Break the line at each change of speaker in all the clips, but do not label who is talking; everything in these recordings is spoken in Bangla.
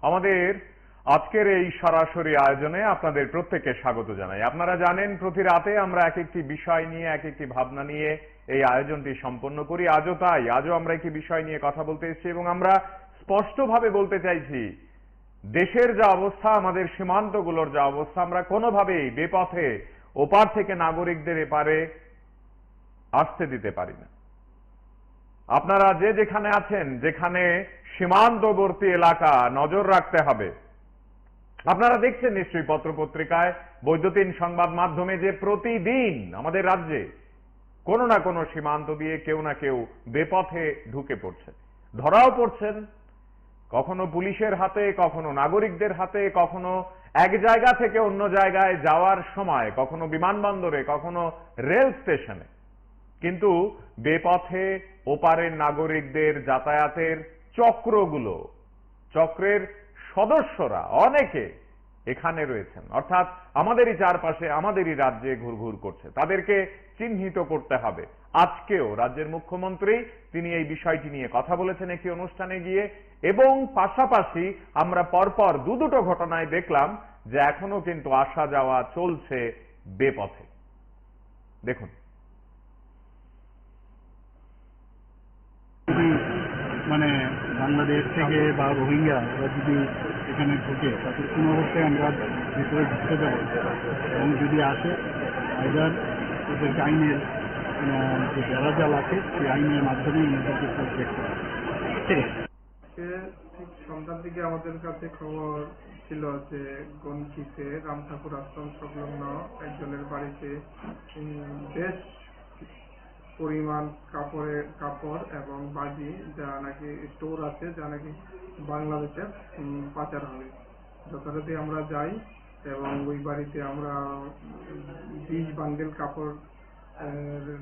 আমাদের আজকের এই সরাসরি আয়োজনে আপনাদের প্রত্যেককে স্বাগত জানাই। আপনারা জানেন প্রতি রাতে আমরা এক একটি বিষয় নিয়ে এক একটি ভাবনা নিয়ে এই আয়োজনটি সম্পন্ন করি। আজও তাই, আজও আমরা একটি বিষয় নিয়ে কথা বলতে এসেছি এবং আমরা স্পষ্টভাবে বলতে চাইছি দেশের যা অবস্থা, আমাদের সীমান্তগুলোর যা অবস্থা, আমরা কোনোভাবেই বেপথে ওপার থেকে নাগরিকদের এপারে আসতে দিতে পারি না। আপনারা যে যেখানে আছেন, যেখানে সীমান্তবর্তী এলাকা, নজর রাখতে হবে। আপনারা দেখছেন নিশ্চয়ই পত্রপত্রিকায়, বৈদ্যুতিন সংবাদ মাধ্যমে যে প্রতিদিন আমাদের রাজ্যে কোনো না কোনো সীমান্ত দিয়ে কেউ না কেউ বেপথে ঢুকে পড়ছে, ধরাও পড়ছেন, কখনো পুলিশের হাতে, কখনো নাগরিকদের হাতে, কখনো এক জায়গা থেকে অন্য জায়গায় যাওয়ার সময়, কখনো বিমানবন্দরে, কখনো রেল স্টেশনে। কিন্তু বেপথে ওপারের নাগরিকদের যাতায়াতের চক্রের সদস্যরা অনেকে এখানে রয়েছেন, অর্থাৎ আমাদেরই চারপাশে, আমাদেরই রাজ্যে ঘুরঘুর করছে। তাদেরকে চিহ্নিত করতে হবে। আজকেও রাজ্যের মুখ্যমন্ত্রী তিনি এই বিষয়টি নিয়ে কথা বলেছেন একটি অনুষ্ঠানে গিয়ে, এবং পাশাপাশি আমরা পরপর দুটো ঘটনায় দেখলাম যে এখনো কিন্তু আসা যাওয়া চলছে বেপথে। দেখুন।
মানে বাংলাদেশ থেকে বা রোহিঙ্গা ওরা যদি এখানে ঢুকে, তাদের কোনো অবস্থায় আমরা ভিতরে ঢুকতে দেবো, এবং যদি আসে আইদার ওদেরকে আইনের যে বেড়াজাল আছে সেই আইনের মাধ্যমে ওদেরকে প্রোটেক্ট করা।
ঠিক সন্ধ্যার দিকে আমাদের কাছে খবর ছিল যে গঞ্জিতে রাম ঠাকুর আশ্রম সংলগ্ন একজনের বাড়িতে বেশ পরিমাণ কাপড় এবং বাজি যা নাকি স্টোর আছে, যা নাকি বাংলাদেশে পাচার হবে। যথারীতি আমরা যাই এবং ওই বাড়িতে আমরা 20 বান্ডেল কাপড়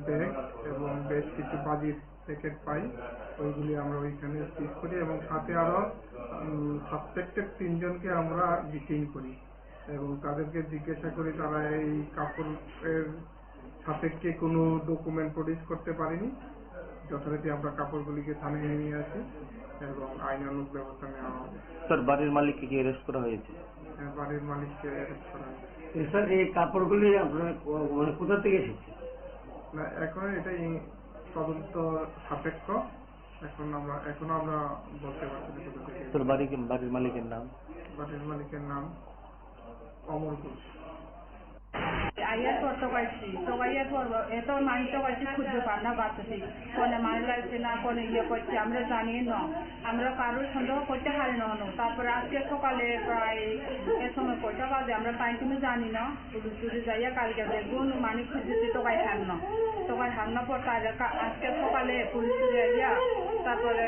ব্যাগ এবং বেশ কিছু বাজির প্যাকেট পাই। ওইগুলি আমরা ওইখানে সিজ করি এবং সাথে আরো সাসপেক্টেড 3 জনকে আমরা ডিটেইন করি এবং তাদেরকে জিজ্ঞাসা করি তারা এই কাপড়ের সাপেক্ষে কোনো ডকুমেন্ট প্রডিউস করতে পারেনি। যথারীতি আমরা কাপড়গুলিকে থানায় নিয়ে আসি এবং আইনানুগ ব্যবস্থা নেওয়া হবে।
স্যার, বাড়ির মালিককে কি অ্যারেস্ট করা হয়েছে?
বাড়ির মালিককে অ্যারেস্ট করা হয়েছে।
স্যার, এই কাপড়গুলি আপনার মানে কোথা থেকে এসেছে?
না, এখন এটাই তদন্ত সাপেক্ষ, এখনো আমরা বলতে পারছি না কোথা থেকে।
স্যার, বাড়ির মালিকের নাম?
বাড়ির মালিকের নাম অমর ঘোষ।
আইয়ার পর তো পাইছি, তো আইয়ার পর এত মানুষ তো পাইছি খুঁজতে পার না, বাঁচতেছি কোনে মারি লাগছে না, কোনে করছে আমরা জানি না, আমরা কারোর সন্দেহ করতে পারি না। তারপরে আজকে সকালে প্রায় এ সময় কয়টা বাজে আমরা টাইম তুমি জানি না, পুলিশ যাইয়া কালকে দেখুন মানে খুঁজেছি টোকাই হারনা পর আজকে সকালে পুলিশ যাইয়া তারপরে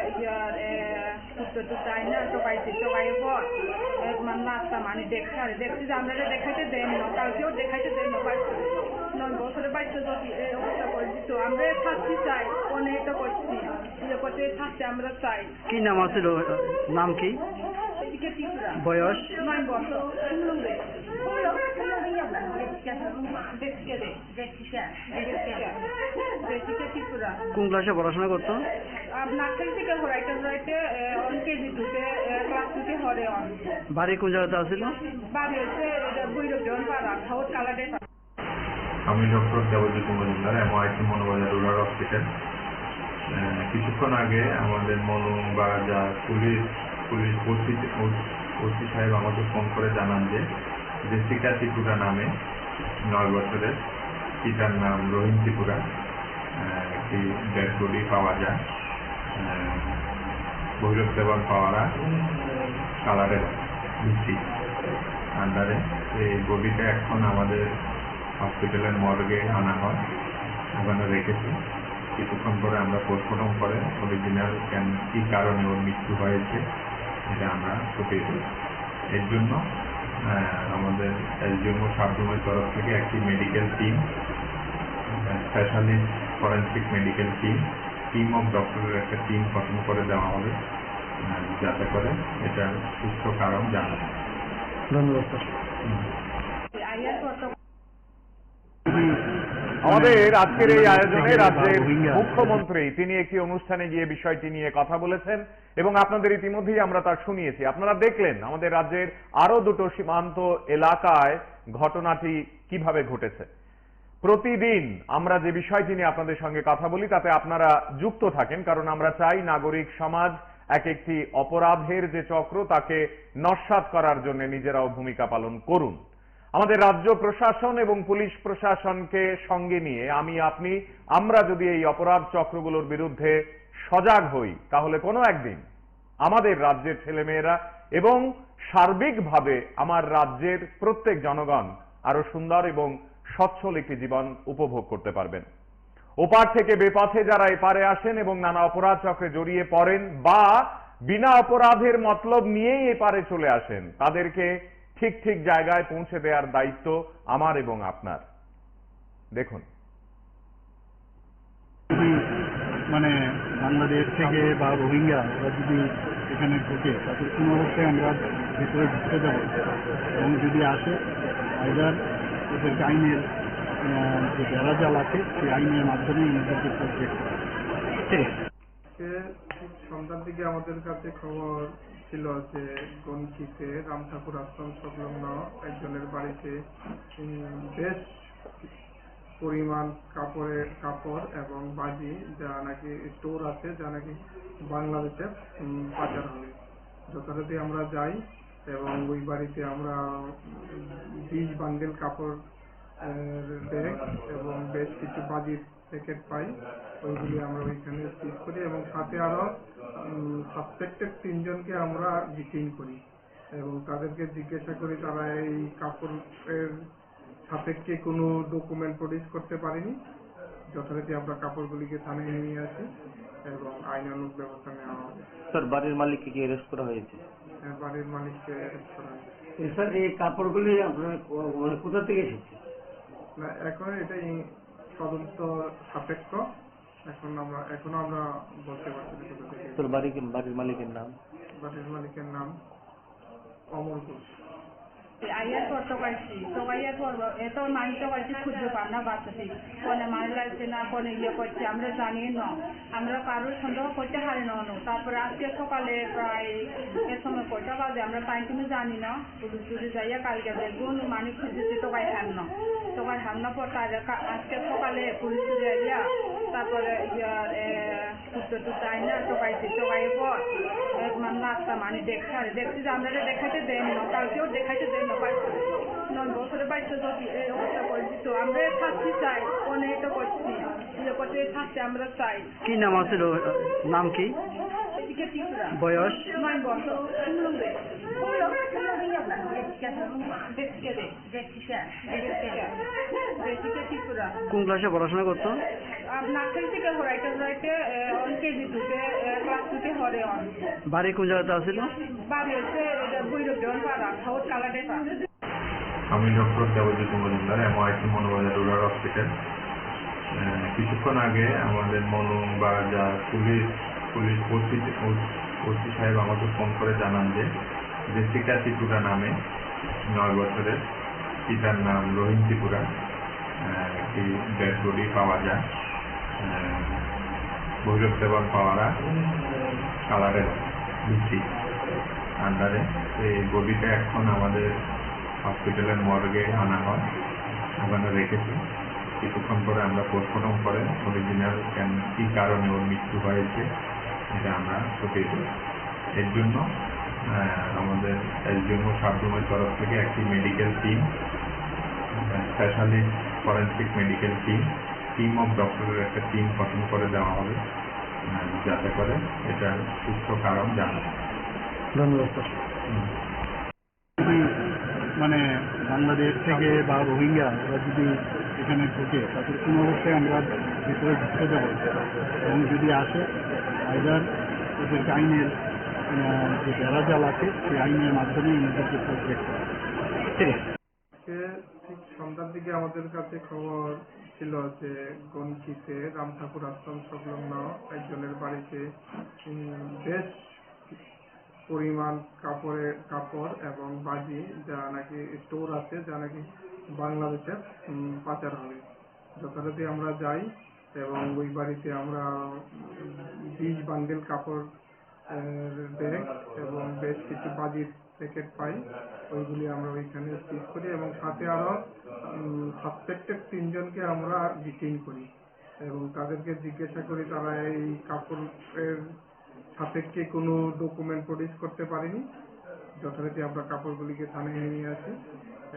উত্তর যাই না টোকাইয়ের পর মানে রাস্তা মানে দেখছি যে আমরা দেখাইতে দেন না, কালকেও দেখাইতে দেন না। 9 বছরের বাড়িতে যদি এই অবস্থা করে দিত, আমরা থাকতে চাই, অনেকটা করছি করতে থাকতে আমরা চাই।
কি নাম আছে? নাম কি? বয়স?
9 বছর।
কোন ক্লাসে পড়াশোনা করতো?
নার্সারি থেকে হরাইতে কেজি 2-তে ক্লাস 2-তে হরে।
বাড়ি কোন জায়গাতে আছিল?
বাড়ি হচ্ছে বৈরজন পাড়া, সাউথ কালাডে।
আমি doctor Debajit Majumdar, MIT Manubazar rural hospital. কিছুক্ষণ আগে আমাদের পুলিশ ওসি সাহেব আমাকে ফোন করে জানান যে জেসিকা ত্রিপুরা নামে 9 বছরের, পিতার নাম রহিম ত্রিপুরা, একটি ডেড বডি পাওয়া যায় ভৈরব দেবন পাওয়ারা কালারের ভিত্তি আন্ডারে। এই বডিটা এখন আমাদের হসপিটালের মর্গে আনা হয়, ওখানে রেখেছি। কিছুক্ষণ পরে আমরা পোস্টমর্টম করে অরিজিনাল কি কারণে ওর মৃত্যু হয়েছে এটা আমরা ফুটিয়ে দিই। এর জন্য আমাদের SDM সাবরুমের তরফ থেকে একটি medical team, specialist forensic medical team of ডক্টরের একটা টিম গঠন করে দেওয়া হবে, যাতে করে এটার সুস্থ কারণ জানা যায়।
ধন্যবাদ স্যার।
আমাদের আজকের এই আয়োজনে
বাংলাদেশ থেকে
রাজ্যের
বা রোহিঙ্গা
মুখ্যমন্ত্রী তিনি একটি অনুষ্ঠানে গিয়ে বিষয়টি নিয়ে কথা বলেছেন এবং আপনাদের ইতিমধ্যেই আমরা তা শুনিয়েছি। আপনারা দেখলেন আমাদের রাজ্যের আরো দুটো সীমান্ত এলাকায় ঘটনাটি কিভাবে ঘটেছে। প্রতিদিন আমরা যে বিষয়টি নিয়ে আপনাদের সঙ্গে কথা বলি তাতে আপনারা যুক্ত থাকেন, কারণ আমরা চাই নাগরিক সমাজ এক একটি অপরাধের যে চক্র তাকে নস্যাৎ করার জন্য নিজেরাও ভূমিকা পালন করুন। আমাদের রাজ্য প্রশাসন এবং পুলিশ প্রশাসনকে সঙ্গে নিয়ে আমরা যদি এই অপরাধ চক্রগুলোর বিরুদ্ধে সজাগ হই, তাহলে কোনো একদিন আমাদের রাজ্যের ছেলেমেয়েরা এবং সার্বিকভাবে আমার রাজ্যের প্রত্যেক জনগণ আরো সুন্দর এবং সচ্ছল একটি জীবন উপভোগ করতে পারবেন। ওপার থেকে বেপথে যারা এপারে আসেন এবং নানা অপরাধ চক্রে জড়িয়ে পড়েন বা বিনা অপরাধের মতলব নিয়েই এপারে চলে আসেন, তাদেরকে ঠিক ঠিক জায়গায় পৌঁছে দেওয়ার দায়িত্ব আমার এবং আপনার। দেখুন,
যদি মানে বাংলাদেশ থেকে বা রোহিঙ্গা ওরা যদি এখানে ঢোকে তাদের কোনো অবস্থায় আমরা ভিতরে ঢুকতে দেবো এবং যদি আসে আইদার ওদেরকে আইনের যে বেড়াজাল আছে সেই আইনের মাধ্যমে ওদেরকে প্রোটেক্ট করা। ঠিক আছে।
আজকে ঠিক সন্ধ্যার দিকে আমাদের কাছে খবর ছিল যে গনকিতে রাম ঠাকুর আশ্রম সংলগ্ন একজনের বাড়িতে বেশ পরিমাণ কাপড় এবং বাজি যা নাকি স্টোর আছে, যা নাকি বাংলাদেশে পাচার হবে। যথারীতি আমরা যাই এবং ওই বাড়িতে আমরা 20 বান্ডেল কাপড় ব্যাগ এবং বেশ কিছু বাজির প্যাকেট পাই। ওইগুলি আমরা ওইখানে সিজ করি এবং সাথে আরো সাসপেক্টেড 3 জনকে আমরা ডিটেইন করি এবং তাদেরকে জিজ্ঞাসা করি তারা এই কাপড়ের সাপেক্ষে কোনো ডকুমেন্ট প্রডিউস করতে পারেনি। যথারীতি আমরা কাপড়গুলিকে থানায় নিয়ে আসি এবং আইনানুগ ব্যবস্থা নেওয়া হবে।
স্যার, বাড়ির মালিককে কি অ্যারেস্ট করা হয়েছে?
বাড়ির মালিককে অ্যারেস্ট করা হয়েছে।
স্যার, এই কাপড়গুলি আপনার মানে কোথা থেকে এসেছে?
না, এখন এটাই তদন্ত সাপেক্ষ। এখনো আমরা বলতে পারছি না কোথা থেকে।
তোর বাড়ির মালিকের নাম?
বাড়ির মালিকের নাম অমর ঘোষ।
আইয়ার পর তোকাইয়ার পর এত মানুষ কাছে খুঁজে পান না, বাচ্চাটি কোনে মারি লাগছে না কোনে করছে আমরা জানি না, আমরা কারোর সন্দেহ করতে পারি না। তারপরে আজকে সকালে প্রায় এর সময় কয়টা বাজে আমরা টাইম তুমি জানি না, পুলিশ টুলিশ যাইয়া কালকে দেখুন মানে খুঁজেছে টোকাই হামনা পর আজকে সকালে পুলিশ যাইয়া তারপরে তাই না টোকাইয়ের পর রাস্তা মানে দেখছি যে আমরা দেখাইতে দেন না, কালকেও দেখাইতে দেন না। 9 বছরের বাচ্চা যদি এই অবস্থা করে দিত, আমরা শাস্তি চাই, অনেক করছি করতে শাস্তি আমরা চাই।
কি নাম আছে? নাম কি? বয়স?
9 বছর।
কোন ক্লাসে পড়াশোনা করতো?
নার্সারি থেকে হরাইতে কেজি 2-তে ক্লাস 2-তে হরে অন।
বাড়ি কোন জায়গাতে আসছিল?
বাড়ি হচ্ছে বৈরব দেওয়ান পাড়া সাউথ কালাডে।
আমি doctor Debajit Majumdar, MIC Manubazar rural hospital. কিছুক্ষণ আগে আমাদের মনু বা যা পুলিশ ওসি সাহেব আমাকে ফোন করে জানান যে জেসিকা ত্রিপুরা নামে 9 বছরের, পিতার নাম রহিম ত্রিপুরা, একটি ডেড বডি পাওয়া যায় ভৈরব দেবন পাওয়ারা কালারের ভিত্তি আন্ডারে। এই বডিটা এখন আমাদের হসপিটালের মর্গে আনা হয়, ওখানে রেখেছি। কিছুক্ষণ পরে আমরা পোস্টমর্টম করে অরিজিনাল কি কারণে ওর মৃত্যু হয়েছে এটা আমরা ফুটিয়ে দেব। এর জন্য আমাদের এসডিএমও সাবরুমের তরফ থেকে একটি medical team, specialist forensic medical team of ডক্টরের একটা টিম গঠন করে দেওয়া হবে, যাতে করে এটার সুস্থ কারণ জানা যায়।
ধন্যবাদ স্যার।
যদি মানে বাংলাদেশ থেকে বা রোহিঙ্গা ওরা যদি এখানে ঢোকে তাদের কোনো অবস্থায় আমরা ভিতরে ঢুকতে দেবো এবং যদি আসে আইদার ওদেরকে আইনের যে বেড়াজাল আছে সেই আইনের মাধ্যমে ওদেরকে প্রোটেক্ট করা। ঠিক আছে।
ঠিক সন্ধ্যার দিকে আমাদের কাছে খবর ছিল যে গনকিতে রাম ঠাকুর আশ্রম সংলগ্ন একজনের বাড়িতে বেশ পরিমাণ কাপড় এবং বাজি যা নাকি স্টোর আছে, যা নাকি বাংলাদেশে পাচার হবে। যথারীতি আমরা যাই এবং ওই বাড়িতে আমরা 20 বান্ডেল কাপড় ব্যাগ এবং বেশ কিছু বাজির প্যাকেট পাই। ওইগুলি আমরা ওইখানে সিজ করি এবং সাথে আরো সাসপেক্টেড 3 জনকে আমরা ডিটেইন করি এবং তাদেরকে জিজ্ঞাসা করি তারা এই কাপড়ের সাপেক্ষে কোনো ডকুমেন্ট প্রডিউস করতে পারেনি। যথারীতি আমরা কাপড়গুলিকে থানায় নিয়ে আসি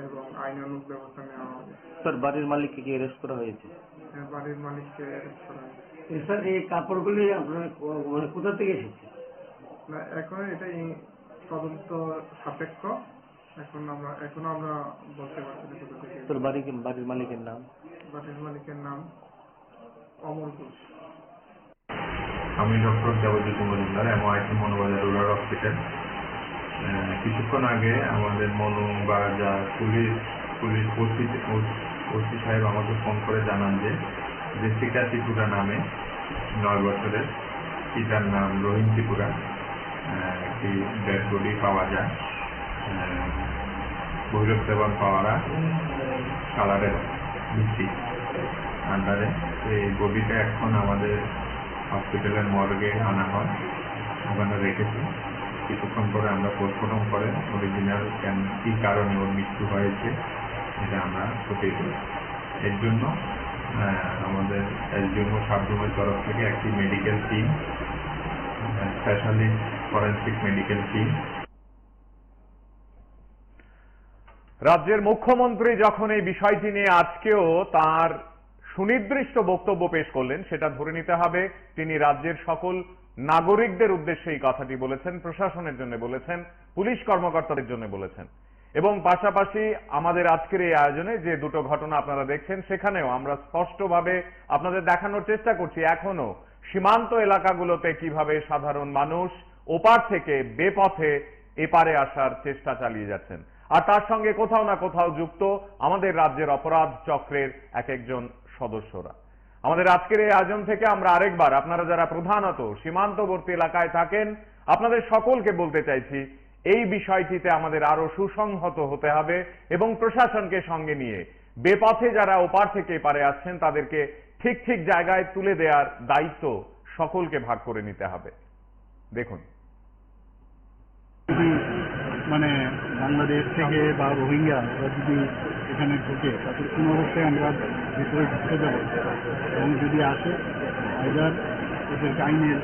এবং আইনানুগ ব্যবস্থা নেওয়া হবে।
স্যার বাড়ির মালিককে কি অ্যারেস্ট করা হয়েছে?
বাড়ির মালিককে অ্যারেস্ট করা হয়েছে।
স্যার এই কাপড়গুলি আপনার মানে কোথা থেকে এসেছে?
না, এখন এটা তদন্ত সাপেক্ষ, এখনো আমরা বলতে পারছি না কোথা থেকে।
তোর বাড়ির মালিকের নাম?
বাড়ির মালিকের নাম অমর ঘোষ।
আমি doctor Debjyoti Majumdar, MOIT Manubazar rural hospital. কিছুক্ষণ আগে আমাদের মনোবাজার পুলিশ ওসি সাহেব আমাকে ফোন করে জানান যে জেসিকা ত্রিপুরা নামে 9 বছরের, পিতার নাম রহিম ত্রিপুরা, একটি ডেড বডি পাওয়া যায় ভৈরব দেবন পাওয়ারা কালারের ভিত্তি আন্ডারে। এই বডিটা এখন আমাদের হসপিটালের মর্গে আনা হয়, ওখানে রেখেছি। কিছুক্ষণ পরে আমরা পোস্টমর্টম করে অরিজিনাল কি কারণে ওর মৃত্যু হয়েছে এটা আমরা খতিয়ে করি। এর জন্য আমাদের SDMO সাবরুমের তরফ থেকে একটি medical team, specialist forensic medical team.
রাজ্যের মুখ্যমন্ত্রী যখন এই বিষয়টি নিয়ে আজকেও তার সুনির্দিষ্ট বক্তব্য পেশ করলেন, সেটা ধরে নিতে হবে তিনি রাজ্যের সকল নাগরিকদের উদ্দেশ্যে এই কথাটি বলেছেন, প্রশাসনের জন্য বলেছেন, পুলিশ কর্মকর্তাদের জন্য বলেছেন। এবং পাশাপাশি আমাদের আজকের এই আয়োজনে যে দুটো ঘটনা আপনারা দেখছেন, সেখানেও আমরা স্পষ্টভাবে আপনাদের দেখানোর চেষ্টা করছি এখনো সীমান্ত এলাকাগুলোতে কিভাবে সাধারণ মানুষ ওপার থেকে বেপথে এপারে আসার চেষ্টা চালিয়ে যাচ্ছেন, আর তার সঙ্গে কোথাও না কোথাও যুক্ত আমাদের রাজ্যের অপরাধ চক্রের এক একজন সদস্যরা। আমাদের আজকের এই আয়োজন থেকে আমরা আরেকবার আপনারা যারা প্রধানত সীমান্তবর্তী এলাকায় থাকেন, আপনাদের সকলকে বলতে চাইছি এই বিষয়টিতে আমাদের আরো সুসংহত হতে হবে এবং প্রশাসনকে সঙ্গে নিয়ে বেপথে যারা ওপার থেকে এপারে আসছেন তাদেরকে ঠিক ঠিক জায়গায় তুলে দেওয়ার দায়িত্ব সকলকে ভাগ করে নিতে হবে। দেখুন,
মানে বাংলাদেশ থেকে বা রোহিঙ্গা ওরা যদি এখানে ঢুকে তাদের কোনো অবস্থায় আমরা ভিতরে ঢুকতে দেব এবং যদি আসে আইদার ওদেরকে আইনের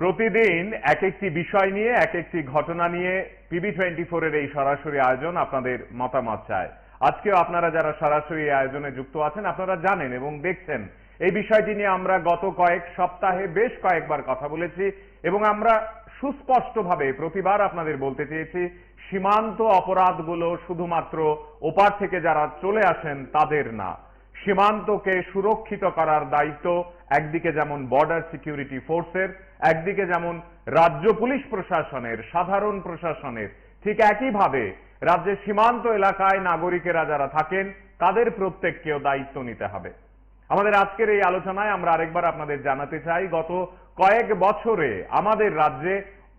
প্রতিদিন এক একটি বিষয় নিয়ে এক একটি ঘটনা নিয়ে PB24 এর এই সরাসরি আয়োজন আপনাদের মতামত চায়। আজকেও আপনারা যারা সরাসরি আয়োজনে যুক্ত আছেন আপনারা জানেন এবং দেখছেন এই বিষয়টি নিয়ে আমরা গত কয়েক সপ্তাহে বেশ কয়েকবার কথা বলেছি এবং আমরা সুস্পষ্টভাবে প্রতিবার আপনাদের বলতে চেয়েছি সীমান্ত অপরাধগুলো শুধুমাত্র ওপার থেকে যারা চলে আসেন তাদের না, সীমান্তকে সুরক্ষিত করার দায়িত্ব একদিকে যেমন বর্ডার সিকিউরিটি ফোর্সের, একদিকে যেমন রাজ্য পুলিশ প্রশাসনের, সাধারণ প্রশাসনের, ঠিক একইভাবে রাজ্যের সীমান্ত এলাকায় নাগরিকেরা যারা থাকেন তাদের প্রত্যেককেও দায়িত্ব নিতে হবে। আমাদের আজকের এই আলোচনায় আমরা আরেকবার আপনাদের জানাতে চাই গত কয়েক বছরে আমাদের রাজ্যে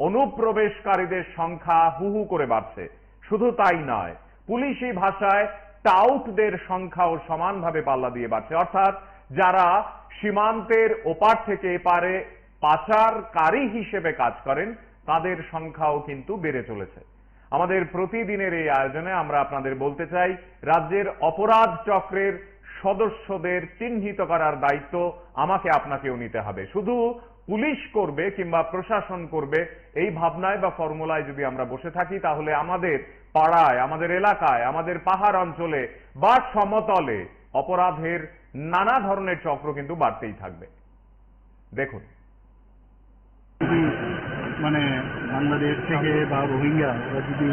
অনুপ্রবেশকারীদের সংখ্যা হু হু করে বাড়ছে। শুধু তাই নয়, পুলিশি ভাষায় টাউটদের সংখ্যাও সমানভাবে পাল্লা দিয়ে বাড়ছে, অর্থাৎ যারা সীমান্তের ওপার থেকে এপারে পাচারকারী হিসেবে কাজ করেন তাদের সংখ্যাও কিন্তু বেড়ে চলেছে। আমাদের প্রতিদিনের এই আয়োজনে আমরা আপনাদের বলতে চাই রাজ্যের অপরাধ চক্রের সদস্যদের চিহ্নিত করার দায়িত্ব আমাকে আপনাকেও নিতে হবে। শুধু পুলিশ করবে কিংবা প্রশাসন করবে এই ভাবনায় বা ফর্মুলায় যদি আমরা বসে থাকি তাহলে আমাদের পাড়ায়, আমাদের এলাকায়, আমাদের পাহাড় অঞ্চলে বা সমতলে অপরাধের নানা ধরনের চক্র কিন্তু বাড়তেই থাকবে। দেখুন,
মানে বাংলাদেশ থেকে বা রোহিঙ্গা ওরা যদি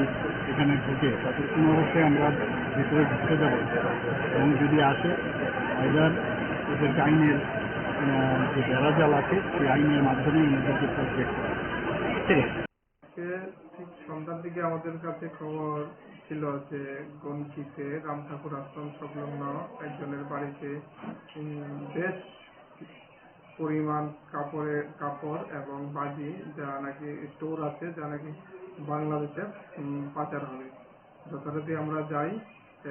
এখানে ঢুকে তাদের কোনো অবস্থায় আমরা ভিতরে ঢুকতে দেব এবং যদি আসে আইদার ওদেরকে আইনের যে বেড়াজাল আছে সেই আইনের মাধ্যমে ওদেরকে প্রোটেক্ট করা। ঠিক আছে,
ঠিক সন্ধ্যার দিকে আমাদের কাছে খবর ছিল যে গনকিতে রাম ঠাকুর আশ্রম সংলগ্ন একজনের বাড়িতে বেশ পরিমাণ কাপড় এবং বাজি যা নাকি স্টোর আছে, যা নাকি বাংলাদেশে পাচার হবে। যথারীতি আমরা যাই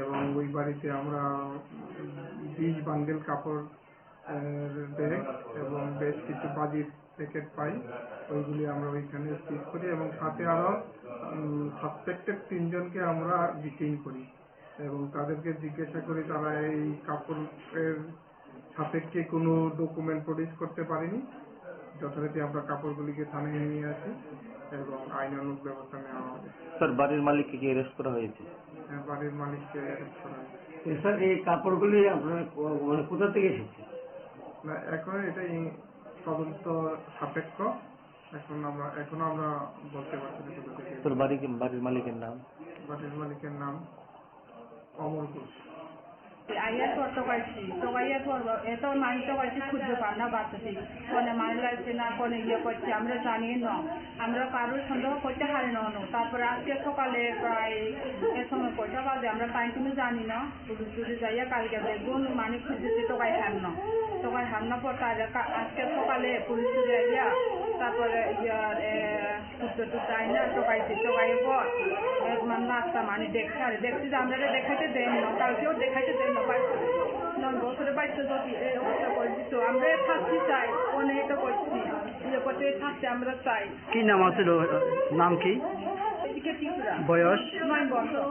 এবং ওই বাড়িতে আমরা 20 বান্ডেল কাপড় ব্যাগ এবং বেশ কিছু বাজির প্যাকেট পাই। ওইগুলি আমরা ওইখানে সিজ করি এবং সাথে আরো সাসপেক্টেড 3 জনকে আমরা ডিটেইন করি এবং তাদেরকে জিজ্ঞাসা করি তারা এই কাপড়ের সাপেক্ষে কোনো ডকুমেন্ট প্রডিউস করতে পারেনি। যথারীতি আমরা কাপড়গুলিকে থানায় নিয়ে আসি এবং আইনানুগ ব্যবস্থা নেওয়া হবে।
স্যার বাড়ির মালিককে কি অ্যারেস্ট করা হয়েছে?
বাড়ির মালিককে অ্যারেস্ট করা হয়েছে।
স্যার এই কাপড়গুলি আপনার মানে কোথা থেকে এসেছে?
না, এখন এটা তদন্ত সাপেক্ষ। এখনো আমরা বলতে পারছি না কোথা থেকে।
স্যার বাড়ির মালিকের নাম?
বাড়ির মালিকের নাম অমর ঘোষ।
আইয়ার করতে পারছি তোগাইয়া করবো এত মানতে পারছি খুঁজতে পার না বাচ্চাটি কোনে মানি লাগছে না কোনে করছে আমরা জানি না, আমরা কারোর সন্দেহ করতে হারি না। তারপরে আজকে সকালে প্রায় এ সময় কয়টা বাজে আমরা টাইম তুমি জানি না, পুলিশ যাইয়া কালকে দেখবো মানি খুঁজেছে টোকাই হার না পর আজকে সকালে পুলিশ যাইয়া তারপরে টুকতে আই না টোকাইয়ের পর নাস্তা মানে দেখছি যে আমরা দেখাইতে দেন না, কালকেও দেখাইতে দেন না। 9 বছরের বাচ্চা যদি এই অবস্থা করে দিত আমরা থাকতে চাই, অনেক করছি করতে থাকতে আমরা চাই।
কি নাম আছিল? নাম কি?
এদিকে ত্রিপুরা।
বয়স?
9 বছর।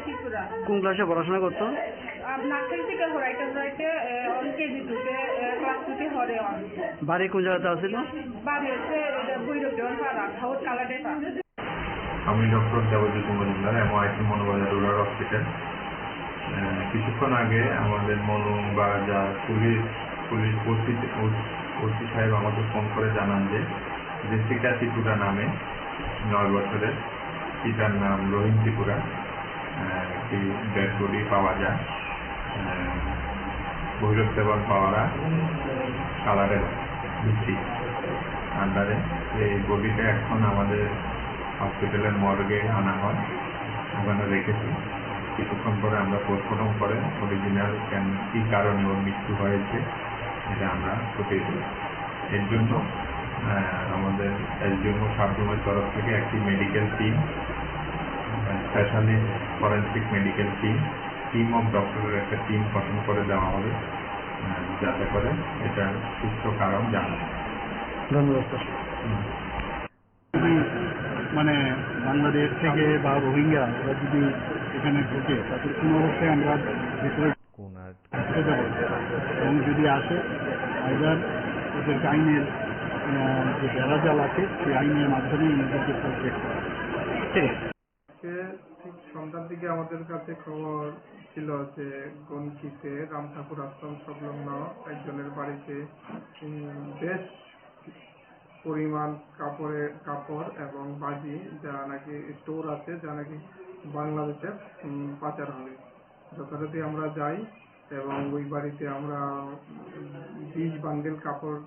ত্রিপুরা।
কোন ক্লাসে পড়াশোনা করতো?
নার্সারি থেকে হরাইতে অন কেজি 2 ক্লাস 2 হরে অন।
বাড়ি কোন জায়গাতে আছিল?
বাড়ি হচ্ছে ভৈরব দেওয়ান পাড়া সাউথ কালাডেটা।
আমি doctor Debjyoti Majumdar, MIT Manubazar rural hospital. কিছুক্ষণ আগে আমাদের মনু বা যা পুলিশ ওসি সাহেব আমাকে ফোন করে জানান যে জেসিকা ত্রিপুরা নামে 9 বছরের, পিতার নাম রহিম ত্রিপুরা, একটি ডেড বডি পাওয়া যায় ভৈরব দেওয়ান পাওয়ারা কালারের ভিত্তি আন্ডারে। এই বডিটা এখন আমাদের হসপিটালের মর্গে আনা হয়, ওখানে রেখেছি। কিছুক্ষণ পরে আমরা পোস্টমর্টম করে অরিজিনাল কি কারণে ওর মৃত্যু হয়েছে এটা আমরা খতিয়ে দিই। এর জন্য আমাদের SDM সাবরুমের তরফ থেকে একটি medical team, specialist forensic medical team of ডক্টরের একটা টিম গঠন করে দেওয়া হবে, যাতে করে এটার সুস্থ কারণ জানা।
ধন্যবাদ স্যার।
যদি মানে বাংলাদেশ থেকে বা রোহিঙ্গা ওরা যদি এখানে ঢোকে তাদের কোনো অবস্থায় আমরা ভেতরে ঢুকতে দেবো এবং যদি আসে আইদার ওদেরকে আইনের যে বেড়াজাল আছে সেই আইনের মাধ্যমে নিজেদেরকে প্রোটেক্ট করা।
ঠিক আছে।
ঠিক সন্ধ্যার দিকে আমাদের কাছে খবর ছিল যে গনকিতে রাম ঠাকুর আশ্রম সংলগ্ন একজনের বাড়িতে বেশ পরিমাণ কাপড় এবং বাজি যা নাকি স্টোর আছে, যা নাকি বাংলাদেশে পাচার হবে। যথারীতি আমরা যাই এবং ওই বাড়িতে আমরা 20 বান্ডেল কাপড়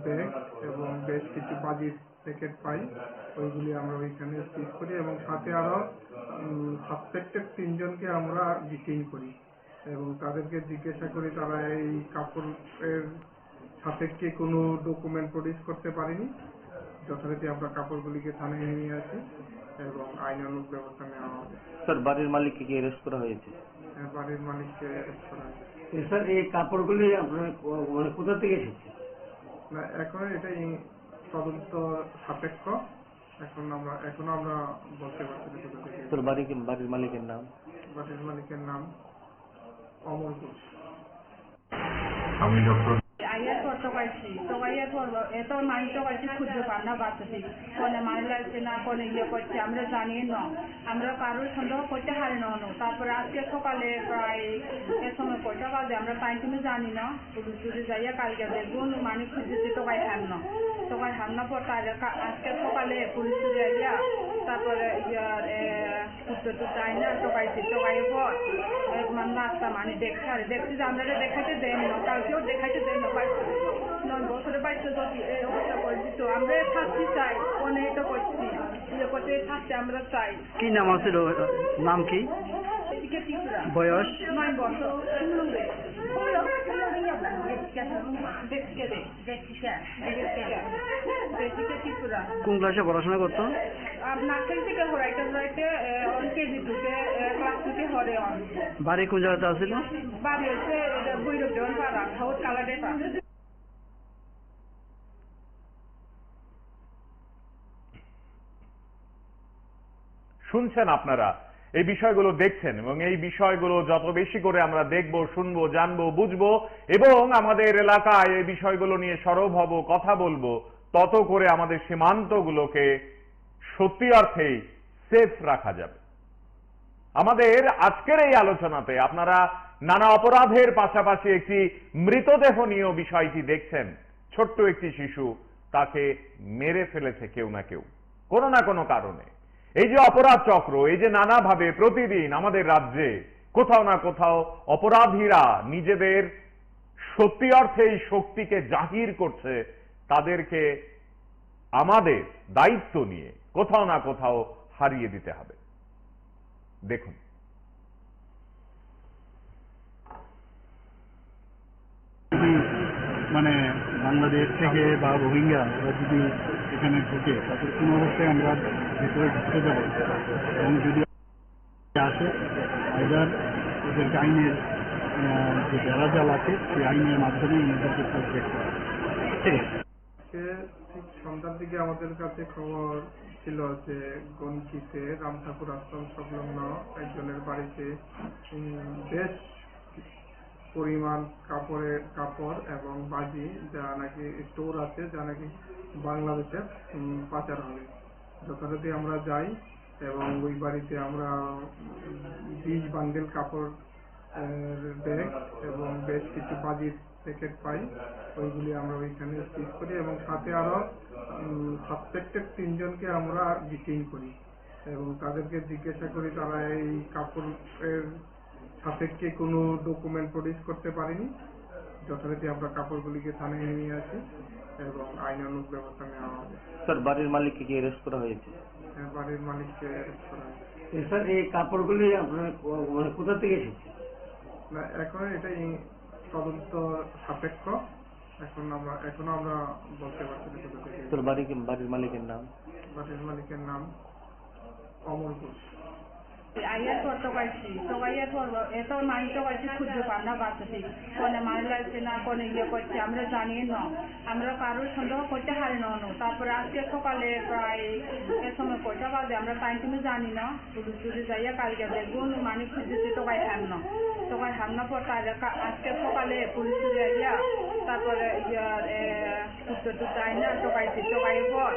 ব্যাগ এবং বেশ কিছু বাজির প্যাকেট পাই। ওইগুলি আমরা ওইখানে সিজ করি এবং সাথে আরো সাসপেক্টেড 3 জনকে আমরা ডিটেইন করি এবং তাদেরকে জিজ্ঞাসা করি তারা এই কাপড়ের সাপেক্ষে কোনো ডকুমেন্ট প্রডিউস করতে পারেনি। যথারীতি আমরা কাপড়গুলিকে থানায় নিয়ে আসি এবং আইনানুগ ব্যবস্থা নেওয়া হবে।
স্যার বাড়ির মালিককে কি অ্যারেস্ট করা হয়েছে?
বাড়ির মালিককে অ্যারেস্ট করা হয়েছে।
স্যার এই কাপড়গুলি আপনার মানে কোথা থেকে এসেছে?
না, এখন এটা তদন্ত সাপেক্ষ। এখনো আমরা বলতে পারছি না কোথা থেকে।
স্যার বাড়ির মালিকের নাম?
বাড়ির মালিকের নাম অমর ঘোষ।
আমি ডক্টর
আইয়ার করতে পারছি তোগাইয়া করবো এত মানতে পারছি খুঁজতে পার না বাচ্চাটি কোনে মানি লাগছে না কোনে করছে আমরা জানি না, আমরা কারোর সন্দেহ করতে হারি না। তারপরে আজকে সকালে প্রায় এ সময় কয়টা বাজে আমরা টাইম তুমি জানি না, পুলিশ যাইয়া কালকে দেখবো মানি খুঁজেছে টোকাই হার না সবাই হামলা পড়তে আজকে সকালে পুলিশ ইয়া তারপরে উত্তর চাই না টোকাইছি টোকাইয়ের পর নাস্তা মানে দেখছি যে আমরা দেখাইতে দেন না কালকেও দেখাইতে দেন না 9 বছরের বাড়িতে যদি এই অবস্থা করে দিত আমরা থাকতে চাই অনেক তো করছি ইয়ে করতে থাকতে আমরা চাই।
কি নাম আছে নাম কি?
এদিকে ত্রিপুরা
বয়স?
9 বছর ত্রিপুরা।
কোন ক্লাসে পড়াশোনা করতো?
নার্সারি থেকে হরাইতে অন কেজি টুকে ক্লাস টুকে হরে অন।
বাড়ি কোন জায়গাতে আছিল?
বাড়ি হচ্ছে বৈরব দেওয়ান পাড়া সাউথ কালাডেটা।
শুনছেন আপনারা, এই বিষয়গুলো দেখছেন এবং এই বিষয়গুলো যত বেশি করে আমরা দেখব, শুনবো, জানবো, বুঝবো এবং আমাদের এলাকায় এই বিষয়গুলো নিয়ে সরব হব, কথা বলবো, তত করে আমাদের সীমান্তগুলোকে সত্যি অর্থেই সেফ রাখা যাবে। আমাদের আজকের এই আলোচনাতে আপনারা নানা অপরাধের পাশাপাশি একটি মৃতদেহ নিয়েও বিষয়টি দেখছেন। ছোট্ট একটি শিশু, তাকে মেরে ফেলেছে কেউ না কেউ কোনো না কোনো কারণে। এই যে অপরাধ চক্র, এই যে নানাভাবে প্রতিদিন আমাদের রাজ্যে কোথাও না কোথাও অপরাধীরা নিজেদের সত্যি অর্থে এই শক্তিকে জাহির করছে, তাদেরকে আমাদের দায়িত্ব নিয়ে কোথাও না কোথাও হারিয়ে দিতে হবে। দেখুন,
যদি মানে বাংলাদেশ থেকে বা রোহিঙ্গা ওরা যদি এখানে ঢুকে তাদের কোনো অবস্থায় আমরা ভেতরে ঢুকতে দেবো এবং যদি আসে আইদার ওদেরকে আইনের যে বেড়াজাল আছে সেই আইনের মাধ্যমে ওদেরকে প্রোটেক্ট করা। ঠিক আছে।
ঠিক সন্ধ্যার দিকে আমাদের কাছে খবর ছিল যে গনকিতে রাম ঠাকুর আশ্রম সংলগ্ন একজনের বাড়িতে বেশ পরিমাণ কাপড় এবং বাজি যা নাকি স্টোর আছে, যা নাকি বাংলাদেশে পাচার হবে। যথারীতি আমরা যাই এবং ওই বাড়িতে আমরা 20 বান্ডেল কাপড় ব্যাগ এবং বেশ কিছু বাজির প্যাকেট পাই। ওইগুলি আমরা ওইখানে সিজ করি এবং সাথে আরো সাসপেক্টেড 3 জনকে আমরা ডিটেইন করি এবং তাদেরকে জিজ্ঞাসা করি তারা এই কাপড়ের সাপেক্ষে কোনো ডকুমেন্ট প্রডিউস করতে পারেনি। যথারীতি আমরা কাপড়গুলিকে থানায় নিয়ে আসি এবং আইনানুগ ব্যবস্থা নেওয়া হবে।
স্যার, বাড়ির মালিককে কি অ্যারেস্ট করা হয়েছে?
বাড়ির মালিককে অ্যারেস্ট করা হয়েছে।
স্যার, এই কাপড়গুলি আপনার মানে কোথা থেকে এসেছে?
না, এখন এটাই তদন্ত সাপেক্ষ, এখনো আমরা বলতে পারছি না কোথা থেকে।
তোর বাড়ির মালিকের নাম?
বাড়ির মালিকের নাম অমর ঘোষ।
আইয়ার পর টোকাইয়ার পর এত মানি টোকাইছি খুঁজতে পার না বাচ্চাটি কোনে মারি লাগছে না কোনে ইয়ে করছে আমরা জানিয়ে না, আমরা কারোর সন্দেহ করতে হারি না। তারপরে আজকে সকালে প্রায় এ সময় কয়টা বাজে আমরা টাইম তুমি জানি না, পুলিশ টুলিশ যাইয়া কালকে দেখুন মানি খুঁজেছি টোকাই হামনা পর আজকে সকালে পুলিশ ইয়া তারপরে উত্তর চাই না টোকাইছি টোকাইয়ের পর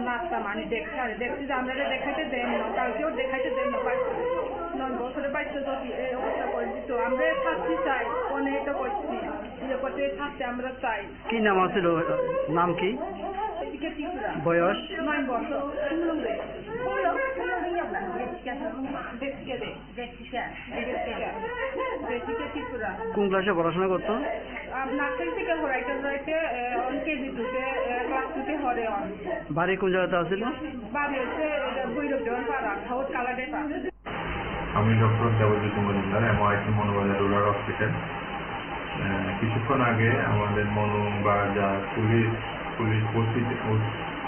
নাস্তা মানে দেখছি যে আমরা দেখাইতে দেন না কালকেও দেখাইতে দেন না 9 বছরের বাড়িতে যদি এই অবস্থা করে দিত আমরা থাকতে চাই অনেক তো করছি ইয়ে করতে থাকতে আমরা চাই।
কি নাম আছে নাম কি?
এদিকে ত্রিপুরা।
বয়স?
9 বছর ত্রিপুরা।
কোন ক্লাসে পড়াশোনা করতো?
নার্সারি থেকে হরাইতে অন কেজি টুকে ক্লাস টুকে হরে অন।
বাড়ি কোন জায়গাতে আছিল?
বাড়ি হচ্ছে বৈরব দেওয়ান পাড়া সাউথ কালাডেটা।
আমি doctor Debjyoti Majumdar, MIT Manubazar rural hospital. কিছুক্ষণ আগে আমাদের মনোবাজার পুলিশ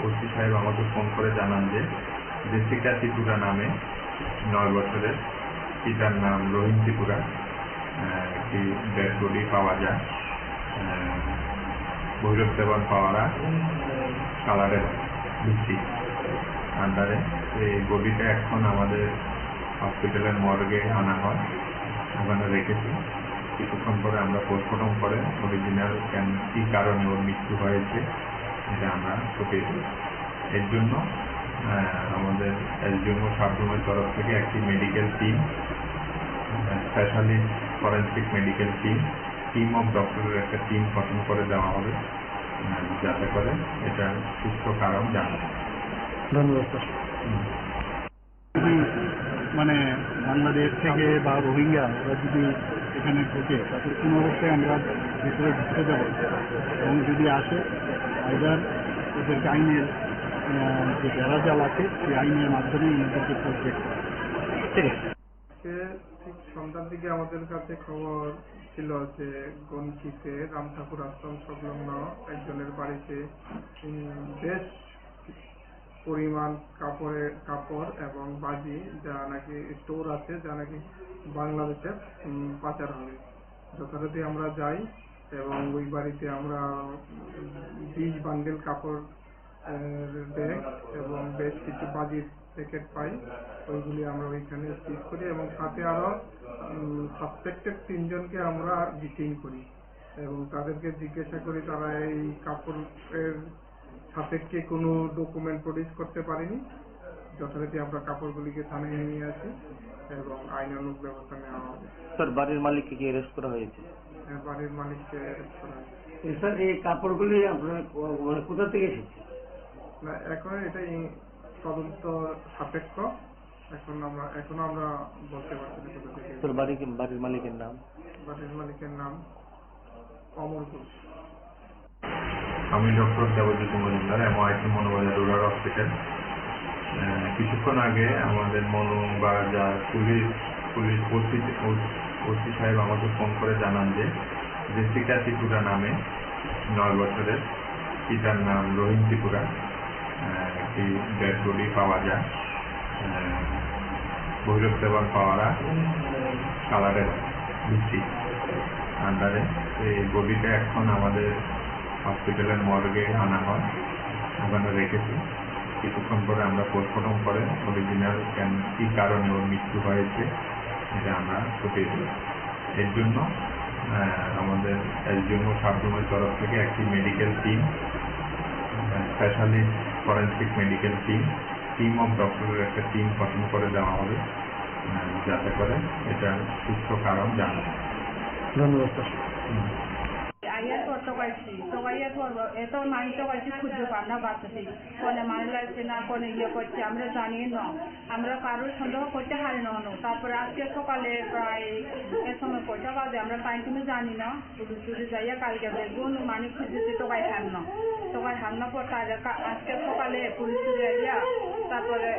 ওসি সাহেব আমাকে ফোন করে জানান যে জেসিকা ত্রিপুরা নামে 9 বছরের, পিতার নাম রহিম ত্রিপুরা, একটি ডেড বডি পাওয়া যায় ভৈরব দেওয়ান পাওয়ারা কালারের ডিস্ট্রিক্ট আন্ডারে। এই বডিটা এখন আমাদের হসপিটালের মর্গে আনা হয়, ওখানে রেখেছি। কিছুক্ষণ পরে আমরা পোস্টমর্টম করে অরিজিনাল কি কারণে ওর মৃত্যু হয়েছে এটা আমরা ছুটিয়ে দিই। এর জন্য আমাদের এসডিএমও সাবরুমের তরফ থেকে একটি medical team, specialist forensic medical team of ডক্টরের একটা টিম গঠন করে দেওয়া হবে। যাতে করে এটা সুস্থ কারণ জানা যায়।
ধন্যবাদ স্যার।
যদি মানে বাংলাদেশ থেকে বা রোহিঙ্গা ওরা যদি এখানে ঢোকে তাদের কোনো অবস্থায় আমরা ভিতরে ঢুকতে দেবো না। এবং যদি আসে আইদার ওদেরকে আইনের যে বেড়াজাল আছে সেই আইনের মাধ্যমে ওদেরকে প্রোটেক্ট করে।
ঠিক আছে।
আজকে ঠিক সন্ধ্যার দিকে আমাদের কাছে খবর ছিল যে গনকিতে রাম ঠাকুর আশ্রম সংলগ্ন একজনের বাড়িতে বেশ পরিমাণ কাপড় এবং বাজি যা নাকি স্টোর আছে যা নাকি বাংলাদেশের পাচার হবে। যথারীতি আমরা যাই এবং ওই বাড়িতে আমরা 20 বান্ডেল কাপড় ব্যাগ এবং বেশ কিছু বাজির প্যাকেট পাই। ওইগুলি আমরা ওইখানে সিজ করি এবং সাথে আরো সাসপেক্টেড 3 জনকে আমরা ডিটেইন করি এবং তাদেরকে জিজ্ঞাসা করি তারা এই কাপড়ের সাপেক্ষে কোনো ডকুমেন্ট প্রডিউস করতে পারেনি। যথারীতি আমরা কাপড়গুলিকে থানায় নিয়ে আসি এবং আইনানুগ ব্যবস্থা নেওয়া হবে।
স্যার বাড়ির মালিককে কি অ্যারেস্ট করা হয়েছে?
বাড়ির মালিককে অ্যারেস্ট করা হয়েছে।
স্যার এই কাপড়গুলি আপনার মানে কোথা থেকে এসেছে?
না, এখন এটা তদন্ত সাপেক্ষ। এখনো আমরা বলতে পারছি না কোথা থেকে।
স্যার বাড়ির মালিকের নাম?
বাড়ির মালিকের নাম অমর ঘোষ।
আমি doctor Debjyoti Majumdar, MIT Manubazar rural hospital. কিছুক্ষণ আগে আমাদের মনোবাজার পুলিশ ওসি সাহেব আমাকে ফোন করে জানান যে জেসিকা ত্রিপুরা নামে 9 বছরের, পিতার নাম রহিম ত্রিপুরা, একটি ডেড বডি পাওয়া যায় ভৈরব দেবন পাওয়ারা কালারের ভিত্তি আন্ডারে। এই বডিটা এখন আমাদের হসপিটালের মর্গে আনা হয়, ওখানে রেখেছি। কিছুক্ষণ পরে আমরা পোস্টমর্টম করে অরিজিনাল কি কারণে ওর মৃত্যু হয়েছে এটা আমরা ছুটিয়ে দিই। এর জন্য আমাদের এসডিএমও সাবরুমের তরফ থেকে একটি medical team, specialist forensic medical team of ডক্টরের একটা টিম গঠন করে দেওয়া হবে যাতে করে এটা সুস্থ কারণ জানা যায়।
ধন্যবাদ স্যার।
আইয়ার পর টকাইছি টকাইয়ার পর এত মানি টকাইছি খুঁজে পাম না বাচ্চাটি কোনে মানি লাগছে না কোনে করছে আমরা জানি না। আমরা কারোর সন্দেহ করতে হারি না। তারপরে আজকে সকালে প্রায় এর সময় কয়টা বাজে আমরা টাইম তুমি জানি না। পুলিশ যাইয়া কালকে দেখুন মানি খুঁজেছে টোকাই হার না। টোকাই হার না পর আজকে সকালে পুলিশ যাইয়া তারপরে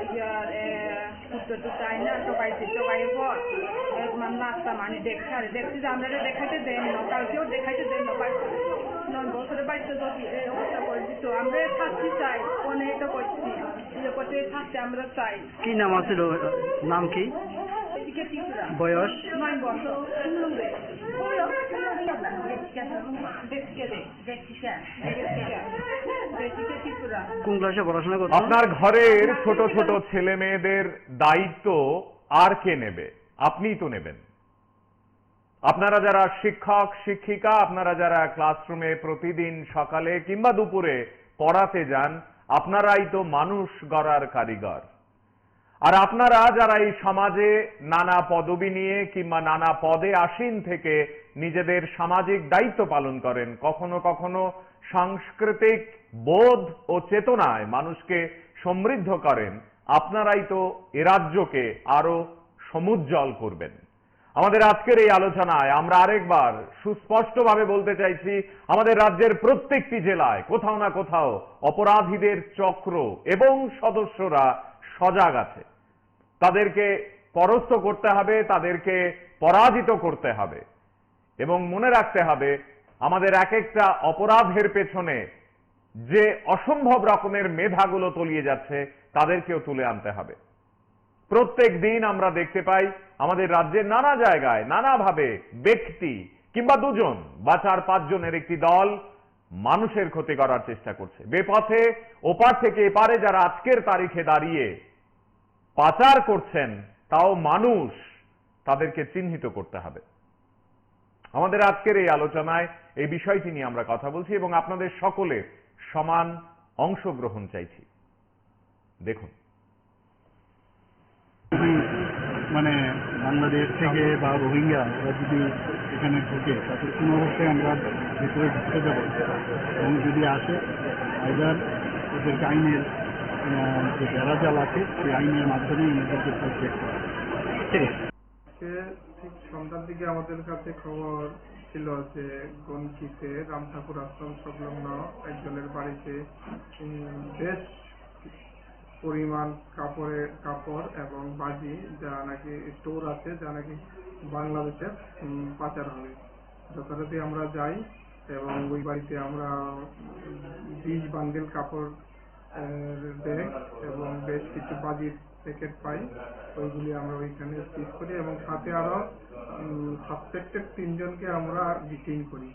উত্তর চাই না টোকাইছি টোকাইয়ের পর নাস্তা মানি দেখছি যে আমরা দেখাইতে দেন না, কালকেও দেখাইতে দেন না। 9 বছরের বাড়িতে যদি এই অবস্থা করে দিত আমরা থাকতে চাই, অনেকটা করছি করতে থাকতে আমরা চাই।
কি নাম আছিল? নাম কি?
এদিকে ত্রিপুরা।
বয়স?
9 বছর। ত্রিপুরা।
কোন ক্লাসে পড়াশোনা করতো?
আপনার ঘরের ছোট ছোট ছেলে মেয়েদের দায়িত্ব আর কে নেবে? আপনিই তো নেবেন। আপনারা যারা শিক্ষক শিক্ষিকা, আপনারা যারা ক্লাসরুমে প্রতিদিন সকালে কিংবা দুপুরে পড়াতে যান, আপনারাই তো মানুষ গড়ার কারিগর। আর আপনারা যারা এই সমাজে নানা পদবি নিয়ে কিংবা নানা পদে আসীন থেকে নিজেদের সামাজিক দায়িত্ব পালন করেন, কখনো কখনো সাংস্কৃতিক বোধ ও চেতনায় মানুষকে সমৃদ্ধ করেন, আপনারাই তো এ রাজ্যকে আরো সমুজ্জ্বল করবেন। আমাদের আজকের এই আলোচনায় আমরা আরেকবার সুস্পষ্টভাবে বলতে চাইছি, আমাদের রাজ্যের প্রত্যেকটি জেলায় কোথাও না কোথাও অপরাধীদের চক্র এবং সদস্যরা সজাগ আছে। তাদেরকে পরাস্ত করতে হবে, তাদেরকে পরাজিত করতে হবে এবং মনে রাখতে হবে আমাদের এক একটা অপরাধের পেছনে যে অসম্ভব রকমের মেধাগুলো তলিয়ে যাচ্ছে তাদেরকেও তুলে আনতে হবে। প্রত্যেক দিন আমরা দেখতে পাই আমাদের রাজ্যের নানা জায়গায় নানাভাবে ব্যক্তি কিংবা 2 জন বা 4-5 জনের একটি দল মানুষের ক্ষতি করার চেষ্টা করছে। বেপথে ওপার থেকে এপারে যারা আজকের তারিখে দাঁড়িয়ে পাচার করছেন, তাও মানুষ, তাদেরকে চিহ্নিত করতে হবে। আমাদের আজকের এই আলোচনায় এই বিষয়টি নিয়ে আমরা কথা বলছি এবং আপনাদের সকলের সমান অংশগ্রহণ চাইছি। দেখুন,
মানে বাংলাদেশ থেকে বা রোহিঙ্গা ওরা যদি এখানে ঢুকে তাদের কোনো অবস্থায় আমরা ভেতরে ঢুকতে দেব না। এবং যদি আসে আইদার ওদেরকে আইনের যে বেড়াজাল আছে সেই আইনের মাধ্যমে ওদেরকে প্রোটেক্ট করা।
ঠিক আছে।
আজকে ঠিক সন্ধ্যার দিকে আমাদের কাছে খবর ছিল যে গনকিতে রাম ঠাকুর আশ্রম সংলগ্ন একজনের বাড়িতে বেশ পরিমাণ কাপড় এবং বাজি যা নাকি স্টোর আছে যা নাকি বাংলাদেশে পাচার হবে। যথারীতি আমরা যাই এবং ওই বাড়িতে আমরা 20 বান্ডেল কাপড় ব্যাগ এবং বেশ কিছু বাজির প্যাকেট পাই। ওইগুলি আমরা ওইখানে সিজ করি এবং সাথে আরো সাসপেক্টেড 3 জনকে আমরা ডিটেইন করি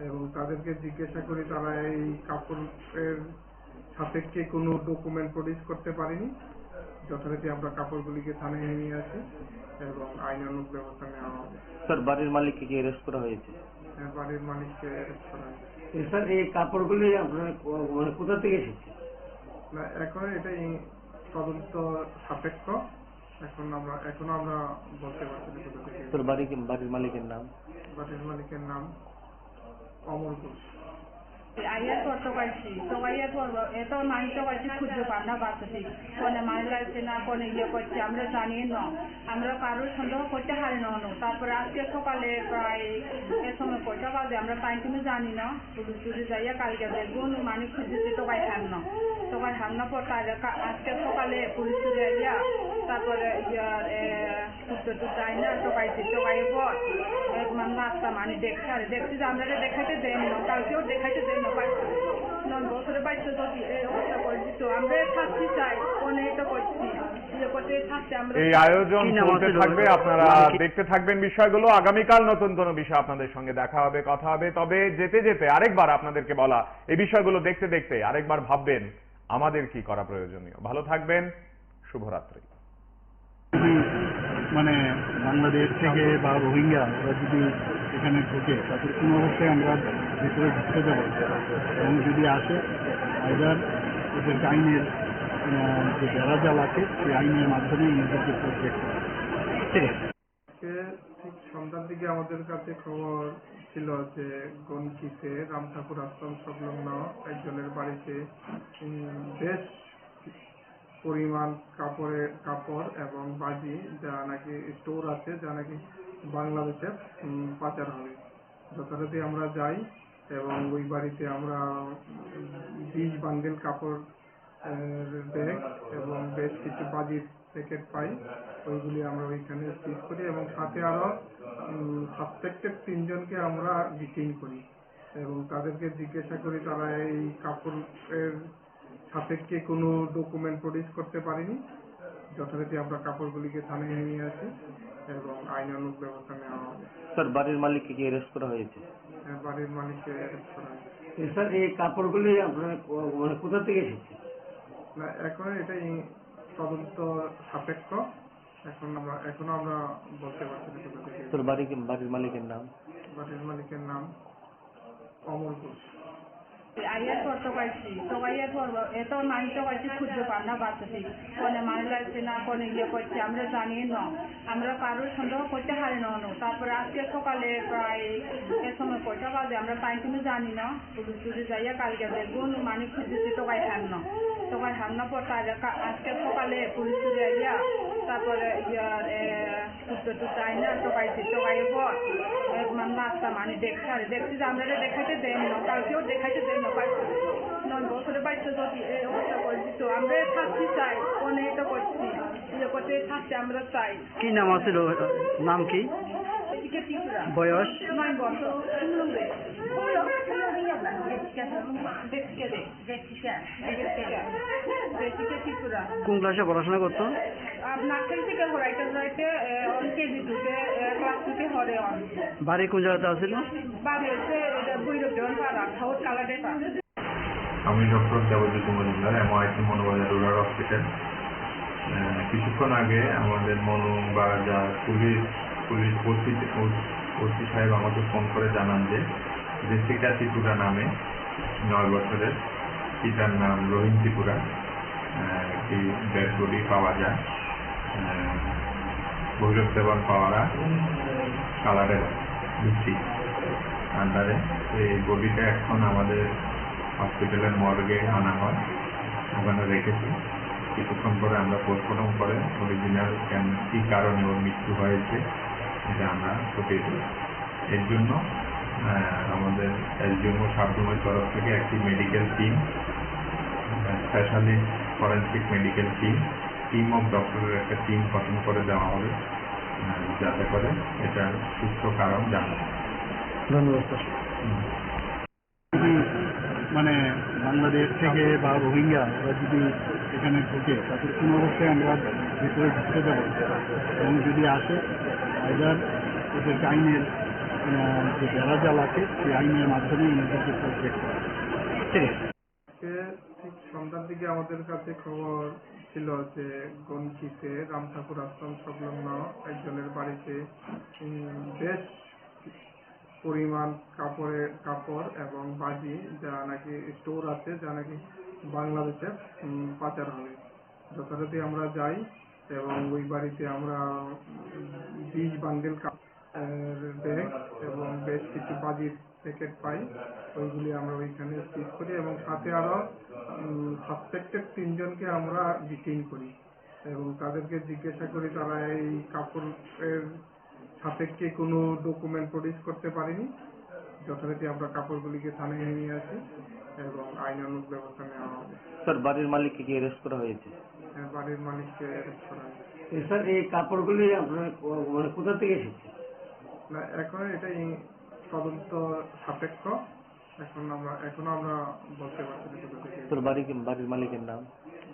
এবং তাদেরকে জিজ্ঞাসা করি তারা এই কাপড়ের সাপেক্ষে কোনো ডকুমেন্ট প্রডিউস করতে পারেনি। যথারীতি আমরা কাপড়গুলিকে থানায় নিয়ে আসি এবং আইনানুগ ব্যবস্থা নেওয়া হবে।
স্যার বাড়ির মালিককে কি অ্যারেস্ট করা হয়েছে?
বাড়ির মালিককে অ্যারেস্ট করা হয়েছে।
স্যার এই কাপড়গুলি আপনার মানে কোথা থেকে এসেছে?
না, এখন এটা তদন্ত সাপেক্ষ। এখনো আমরা বলতে পারছি না কোথা থেকে।
স্যার বাড়ির মালিকের নাম?
বাড়ির মালিকের নাম অমর ঘোষ।
আইয়ার পর টকাইছি টকাইয়ার পর এত মানি টকাইছি খুঁজতে পার না বাচ্চাটি কোনে মানি লাগছে না কোনে করছে আমরা জানি না, আমরা কারোর সন্দেহ করতে হারি না। তারপরে আজকে সকালে প্রায় এ সময় কয়টা বাজে আমরা টাইম তুমি জানি না, পুলিশ যাইয়া কালকে দেখবো মানি খুঁজেছে টোকাই হারনা পর আজকে সকালে পুলিশ যাইয়া তারপরে যাই না টোকাইয়ের পর রাস্তা মানি দেখছি যে আমরা দেখাইতে দেন না, কালকেও দেখাইতে দেন না। 9 বছরের বাড়িতে যদি এই অবস্থা করে দিত আমরা শাস্তি চাই, কোনে এটা করছি করতে থাকতে আমরা।
এই আয়োজন চলতে থাকবে, আপনারা দেখতে থাকবেন বিষয়গুলো। আগামীকাল নতুন কোনো বিষয় আপনাদের সঙ্গে দেখা হবে, কথা হবে। তবে যেতে যেতে আরেকবার আপনাদেরকে বলা, এই বিষয়গুলো দেখতে দেখতে আরেকবার ভাববেন আমাদের কি করা প্রয়োজনীয়। ভালো থাকবেন, শুভরাত্রি।
মানে বাংলাদেশ থেকে বা রোহিঙ্গা ওরা যদি এখানে ঢুকে তাদের কোনো অবস্থায় আমরা ভেতরে ঢুকতে দেব না। এবং যদি আসে আইদার ওদেরকে আইনের যে বেড়াজাল আছে সেই আইনের মাধ্যমে ওদেরকে প্রোটেক্ট করা।
ঠিক আছে।
আজকে ঠিক সন্ধ্যার দিকে আমাদের কাছে খবর ছিল যে গনকিতে রাম ঠাকুর আশ্রম সংলগ্ন একজনের বাড়িতে বেশ পরিমাণ কাপড় এবং বাজি যা নাকি স্টোর আছে যা নাকি বাংলাদেশে পাচার হবে। যথারীতি আমরা যাই এবং ওই বাড়িতে আমরা 20 বান্ডেল কাপড় ব্যাগ এবং বেশ কিছু বাজির প্যাকেট পাই। ওইগুলি আমরা ওইখানে সিজ করি এবং সাথে আরো সাসপেক্টেড 3 জনকে আমরা ডিটেইন করি এবং তাদেরকে জিজ্ঞাসা করি তারা এই কাপড়ের সাপেক্ষে কোনো ডকুমেন্ট প্রডিউস করতে পারেনি। যথারীতি আমরা কাপড়গুলিকে থানায় নিয়ে আসি এবং আইনানুগ ব্যবস্থা নেওয়া হবে।
স্যার বাড়ির মালিককে কি অ্যারেস্ট করা হয়েছে?
বাড়ির মালিককে অ্যারেস্ট করা হয়েছে।
স্যার এই কাপড়গুলি আপনার মানে কোথা থেকে এসেছে?
না, এখন এটা তদন্ত সাপেক্ষ। এখনো আমরা বলতে পারছি না কোথা থেকে।
স্যার বাড়ির মালিকের নাম?
বাড়ির মালিকের নাম অমর ঘোষ।
আইয়ার পর টকাইয়ার পর এত মানি টকাইছি খুঁজতে পার না বাচ্চাটি কোনে মানি লাগছে না কোনে করছে আমরা জানি না, আমরা কারোর সন্দেহ করতে হারি না। তারপরে আজকে সকালে প্রায় এ সময় কয়টা বাজে আমরা টাইম তুমি জানি না, পুলিশ যাইয়া কালকে দেখবো মানি খুঁজেছে টোকাই হারনা পর আজকে সকালে পুলিশ যাইয়া তারপরে যাই না টোকাইয়ের পর রাস্তা মানি দেখছি যে আমরা দেখাইতে দেন না, কালকেও দেখাইতে দেন না। 9 বছরের বাড়িতে যদি এই অবস্থা করে দিত আমরা শাস্তি চাই, কোনে এটা করছি করতে থাকতে আমরা চাই।
কি নাম আছে? নাম কি?
এদিকে ত্রিপুরা।
বয়স?
9 বছর। ত্রিপুরা।
কোন ক্লাসে পড়াশোনা করতো?
নার্সারি থেকে হরাইতে কেজি 2-তে ক্লাস 2-তে হরে অন।
বাড়ি কোন জায়গাতে আছিল?
বাড়ি হচ্ছে বৈরব দেওয়ান পাড়া সাউথ কালাডেটা।
আমি doctor Debjyoti Majumdar, MIT Manubazar rural hospital. কিছুক্ষণ আগে আমাদের পুলিশ ওসি সাহেব আমাকে ফোন করে জানান যে জেসিকা ত্রিপুরা নামে 9 বছরের, পিতার নাম রহিম ত্রিপুরা, একটি ডেড বডি পাওয়া যায় ভৈরব দেওয়ান পাওয়ারা কালারের দিচ্ছি আন্ডারে। এই বডিটা এখন আমাদের হসপিটালের মর্গে আনা হয়, ওখানে রেখেছি। কিছুক্ষণ পরে আমরা পোস্টমর্টম করে অরিজিনাল কী কারণে ওর মৃত্যু হয়েছে এটা আমরা খতিয়ে দেব। এর জন্য আমাদের এসডিএমও সাবরুমের তরফ থেকে একটি medical team, specialist forensic medical team of ডক্টরের একটা টিম গঠন করে দেওয়া হবে, যাতে করে এটার সুস্থ কারণ জানা যায়।
ধন্যবাদ স্যার।
যদি মানে বাংলাদেশ থেকে বা রোহিঙ্গা ওরা যদি এখানে ঢুকে তাদের কোনো অবস্থায় আমরা ভিতরে ঢুকতে দেবো না। এবং যদি আসে আইদার ওদেরকে আইনের যে বেড়াজাল আছে সেই আইনের মাধ্যমে ওদেরকে প্রোটেক্ট করা।
ঠিক আছে।
আজকে ঠিক সন্ধ্যার দিকে আমাদের কাছে খবর ছিল যে গনকিতে রাম ঠাকুর আশ্রম সংলগ্ন একজনের বাড়িতে বেশ পরিমাণ কাপড় এবং বাজি যা নাকি স্টোর আছে, যা নাকি বাংলাদেশে পাচার হবে। যথারীতি আমরা যাই এবং ওই বাড়িতে আমরা 20 বান্ডেল ব্যাগ এবং বেশ কিছু বাজির প্যাকেট পাই। ওইগুলি আমরা ওইখানে সিজ করি এবং সাথে আরো সাসপেক্টেড 3 জনকে আমরা ডিটেইন করি এবং তাদেরকে জিজ্ঞাসা করি তারা এই কাপড়ের সাপেক্ষে কোনো ডকুমেন্ট প্রডিউস করতে পারেনি। যথারীতি আমরা কাপড়গুলিকে থানায় নিয়ে আসি এবং আইনানুগ ব্যবস্থা নেওয়া হবে।
স্যার বাড়ির মালিককে কি অ্যারেস্ট করা হয়েছে?
বাড়ির মালিককে অ্যারেস্ট করা হয়েছে।
স্যার এই কাপড়গুলি আপনার মানে কোথা থেকে এসেছে?
না, এখন এটা তদন্ত সাপেক্ষ। এখনো আমরা বলতে পারছি না কোথা থেকে।
স্যার বাড়ির মালিকের নাম?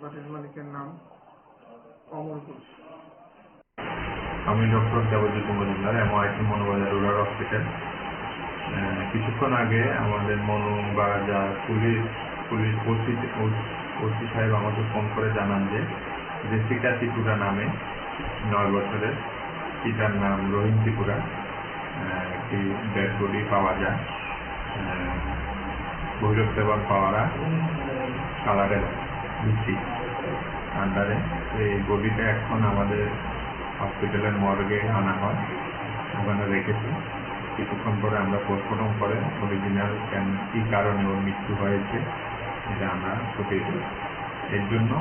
বাড়ির মালিকের নাম অমর ঘোষ।
আমি doctor Debajit Majumdar, MIT Manubazar rural hospital. কিছুক্ষণ আগে আমাদের মনোবাজার পুলিশ ওসি সাহেব আমাকে ফোন করে জানান যে জেসিকা ত্রিপুরা নামে 9 বছরের, পিতার নাম রহিম ত্রিপুরা, একটি ডেড বডি পাওয়া যায় ভৈরব দেবন পাওয়ারা কালারের মিষ্টি আন্ডারে। এই বডিটা এখন আমাদের হসপিটালের মর্গে আনা হয়, ওখানে রেখেছি। কিছুক্ষণ পরে আমরা পোস্টমর্টম করে অরিজিনাল কী কারণে ওর মৃত্যু হয়েছে এটা আমরা খতিয়ে দেব। এর জন্য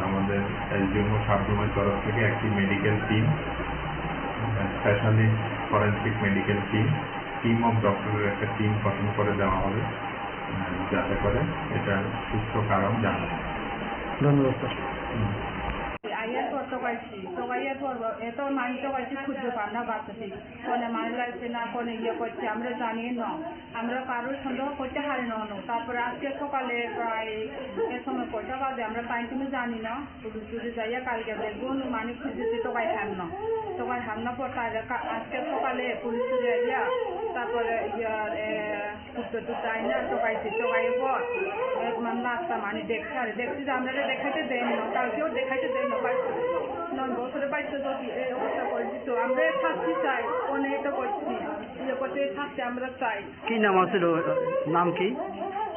আমাদের এসডিএমও সাবরুমের তরফ থেকে একটি medical team, specialist forensic medical team of ডক্টরের একটা টিম গঠন করে দেওয়া হবে, যাতে করে এটার সুস্থ কারণ জানা যায়।
ধন্যবাদ স্যার।
আইয়ার পর টকাইছি টকাইয়ার পর এত মানি টকাইছি খুঁজতে পার না বাচ্চাটি কোনে মানি লাগছে না কোনে করছে আমরা জানি না, আমরা কারোর সন্দেহ করতে হারি না। তারপরে আজকে সকালে প্রায় এ সময় কয়টা বাজে আমরা টাইম তুমি জানি না, পুলিশ যাইয়া কালকে দেখবো মানি খুঁজেছি টোকাই হামনা পর আজকে সকালে পুলিশ যাইয়া তারপরে টুকতে আইনা টোকাইয়ের পর রাস্তা মানে দেখছি যে আমরা দেখাইতে দেয় না, কালকেও দেখাইতে দেয় না। 9 বছরের বাড়িতে যদি এই অবস্থা করে দিত আমরা শাস্তি চাই, অনেক করছি করতে শাস্তি আমরা চাই।
কি নাম আছিল? নাম কি?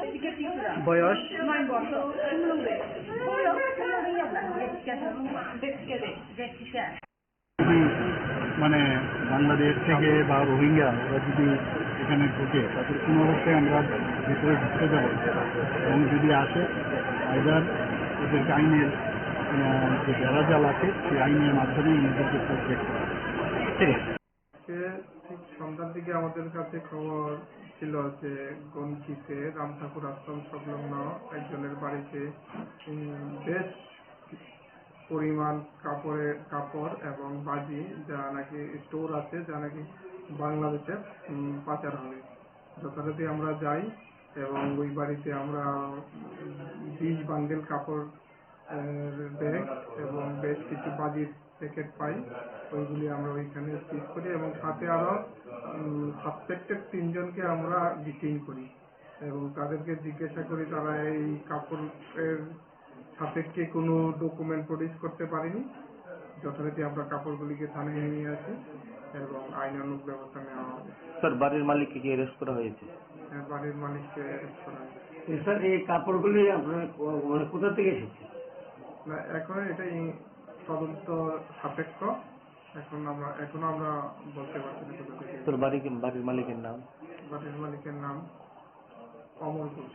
এদিকে ত্রিপুরা,
বয়স?
9 বছর।
যদি মানে বাংলাদেশ থেকে বা রোহিঙ্গা ওরা যদি এখানে ঢুকে তাদের কোনো অবস্থায় আমরা ভিতরে ঢুকতে দেবো না। এবং যদি আসে আইদার ওদেরকে আইনের যে বেড়াজাল আছে সেই আইনের মাধ্যমে ওদেরকে প্রোটেক্ট করা।
ঠিক আছে।
আজকে ঠিক সন্ধ্যার দিকে আমাদের কাছে খবর ছিল যে গনকিতে রাম ঠাকুর আশ্রম সংলগ্ন একজনের বাড়িতে বেশ পরিমাণ কাপড় এবং বাজি যা নাকি স্টোর আছে, যা নাকি বাংলাদেশে পাচার হবে। যথারীতি আমরা যাই এবং ওই বাড়িতে আমরা 20 বান্ডেল কাপড় ব্যাগ এবং বেশ কিছু বাজির প্যাকেট পাই। ওইগুলি আমরা ওইখানে সিজ করি এবং সাথে আরো সাসপেক্টেড 3 জনকে আমরা ডিটেইন করি এবং তাদেরকে জিজ্ঞাসা করি তারা এই কাপড়ের সাপেক্ষে কোনো ডকুমেন্ট প্রডিউস করতে পারেনি। যথারীতি আমরা কাপড়গুলিকে থানায় নিয়ে আসি এবং আইনানুগ ব্যবস্থা নেওয়া হবে।
স্যার বাড়ির মালিককে কি অ্যারেস্ট করা হয়েছে?
বাড়ির মালিককে অ্যারেস্ট করা হয়েছে।
স্যার এই কাপড়গুলি আপনার মানে কোথা থেকে এসেছে?
না, এখন এটা তদন্ত সাপেক্ষ। এখনো আমরা বলতে পারছি না কোথা থেকে।
তোর বাড়ির মালিকের নাম?
বাড়ির মালিকের নাম অমর ঘোষ।